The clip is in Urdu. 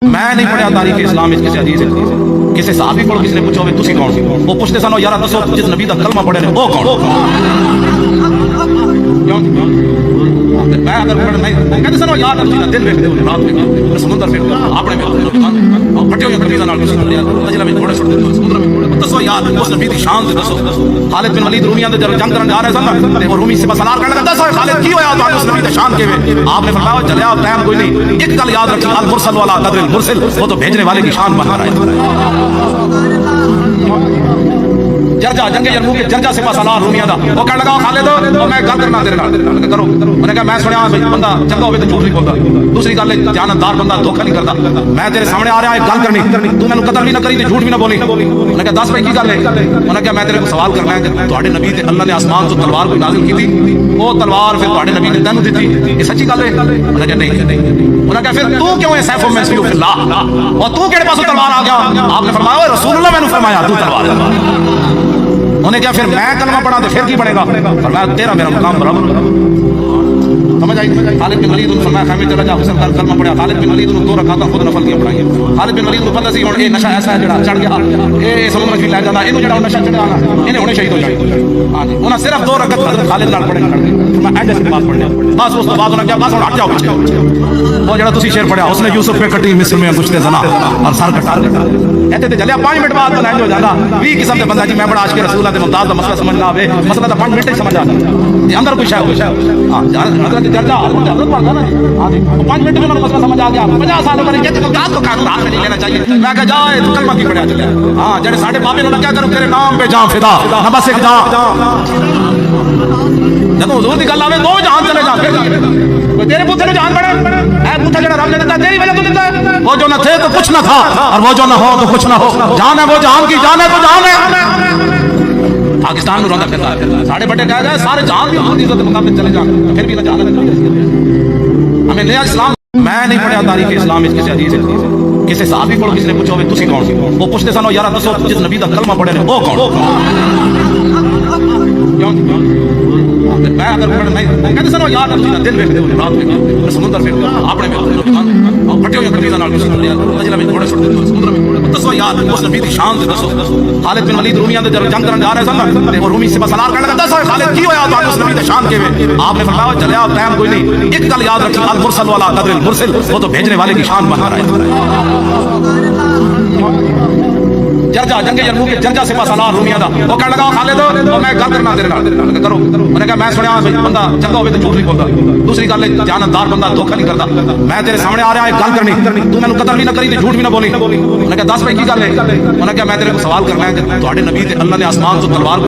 میں نہیں پڑھیا تاریخ اسلام کسی حدیث کسی صحابی کو کسی نے پوچھو تسی کون سی وہ پوچھتے سنو یار دسو جس نبی دا کلمہ پڑھے نے وہ کون میں اگر پڑھ نہیں کہتے سنو یار دن ویکھدے ہو رات ویکھدے سمندر ویکھدے اپنے میں پھٹے ہوئے کلیزاں نال نجلا میں گھوڑے چھوڑ دے سمندر میں دسو یار اس نبی دی شان تے دسو خالد بن ولید رومیاں دے جنگ کرن جا رہے سن تے وہ رومی سپہ سالار کہنے لگا دسو خالد کی ہویا تو اس نبی دی شان کیویں آپ نے فرمایا چلیا ٹائم کوئی نہیں ایک گل یاد رکھی المرسل والا قدر المرسل وہ تو بھیجنے والے کی شان بنا رہا ہے جرجا جنگ یرموک کے جرجا سپہ سالار رومیاں دا وہ کہنے لگا خالد میں گل کرنا تیرے نال کرو میں نے کہا میں سنیا بندہ چنگا ہوے تے جھوٹ نہیں بولدا دوسری گل ہے جانتدار بندہ دھوکا نہیں کردا میں تیرے سامنے آ رہا ہے گل کرنی تو مینوں قتل بھی نہ کری تے جھوٹ بھی نہ بولی میں نے کہا دس بھائی کی گل ہے میں نے کہا میں تیرے کو سوال کرنا ہے کہ تواڈے نبی تے اللہ نے آسمان تو تلوار کو نازل کیتی وہ تلوار پھر تواڈے نبی نے تینوں دتی یہ سچی گل ہے میں نے کہا نہیں انہوں نے کہا پھر تو کیوں ہے سیف و مسیح فی اللہ اور تو کیڑے پاسوں تلوار آ گیا آپ نے فرمایا رسول اللہ میں نے فرمایا تو تلوار انہوں نے کہا پھر میں کلمہ پڑھا تو پھر کی پڑھے گا فرمایا تیرا میرا مقام برابر سمجھ آئی خالد بن ولید نے فرمایا خیمے چلا جا حسن کر کلمہ پڑھا خالد بن ولید نے دو رکعتاں خود نفل کیا پڑھائی خالد بن ولید کو پتہ سی ہن اے نشہ ایسا ہے جڑا چڑھ گیا اے سمندر میں لے جاتا اینو جڑا نشہ چڑھا نا اینے ہونے شہید ہو جائے ہاں جی انہاں صرف دو رکعت حضرت خالد نال پڑھے فرمایا ایسے کے پاس پڑھ لیا بس اس کے بعد انہوں نے کہا بس ہن ہٹ جاؤ پیچھے وہ جڑا تسی شعر پڑھیا اس نے یوسف پہ کٹی مصر میں گشتے زنا اور سر کٹا ایتھے تے چلیا 5 منٹ بعد بنائیں جو جانا 20 قسم دے بندہ جی میں بڑا عاشق رسول اللہ دے ممتاز دا مسئلہ سمجھ نہ آوے مسئلہ تا 5 منٹ سمجھ آ جائے اندر کوئی شے ہاں حضرت درجہ حضرت پڑھا نا ہاں جی 5 منٹ میں مسئلہ سمجھ آ گیا 50 سال عمر ہے تو کاس کو کاغذات میں لینا چاہیے میں کہا جائے تو کلمہ کی پڑھیا چلے ہاں جڑے ساڈے بابے نے کیا کرو تیرے نام پہ جان فدا نہ بس ایک جان جب حضور دی گل آوے دو جہان چلے جا کوئی تیرے پوتھے نو جہان بڑے اے پوتھا جڑا رب نے دیتا تیری وجہ تو دیتا ہے وہ جو نہ تھے تو کچھ نہ تھا اور وہ جو نہ ہو تو کچھ نہ ہو جان ہے وہ جہان کی جان ہے تو جہان ہے پاکستان میں روندا پھرتا ہے ساڑھے بڑے کہہ گئے سارے جہان بھی حضور دی عزت مقام پہ چلے جان پھر بھی نہ جان ہمیں نیا اسلام میں نہیں پڑھیا تاریخ اسلام کسی حدیث کسی صحابی کو کسی نے پوچھو تسی کون سی وہ پوچھتے سنو یار دسو جس نبی دا کلمہ پڑھے نے وہ کون میں اگر پڑھ نہیں کہتے سنو یار دن ویکھدے ہو رات ویکھدے سمندر ویکھدے اپنے میں پھٹے ہوئے کلیزاں نال نجلا میں گھوڑے چھوڑ دے سمندر میں دسو یار اس نبی دی شان تے دسو خالد بن ولید رومیاں دے جنگ کرن جا رہے سن تے وہ رومی سپہ سالار کہنے لگا دسو خالد کی ہویا تو اس نبی دی شان کیویں آپ نے فرمایا چلیا ٹائم کوئی نہیں ایک گل یاد رکھی المرسل والا قدر المرسل وہ تو بھیجنے والے کی شان بنا رہا ہے جرجا جنگ یرموک کے جرجا سپہ سالار رومیاں دا وہ کہنے لگا خالد میں گل کرنا تیرے نال کرو میں نے کہا میں سنیا بندہ چنگا ہوے تے جھوٹ نہیں بولدا دوسری گل ہے جانتدار بندہ دھوکا نہیں کردا میں تیرے سامنے آ رہا ہے گل کرنی تو مینوں قتل بھی نہ کری تے جھوٹ بھی نہ بولی میں نے کہا دس بھائی کی گل ہے میں نے کہا میں تیرے کو سوال کرنا ہے کہ تواڈے نبی تے اللہ نے آسمان تو تلوار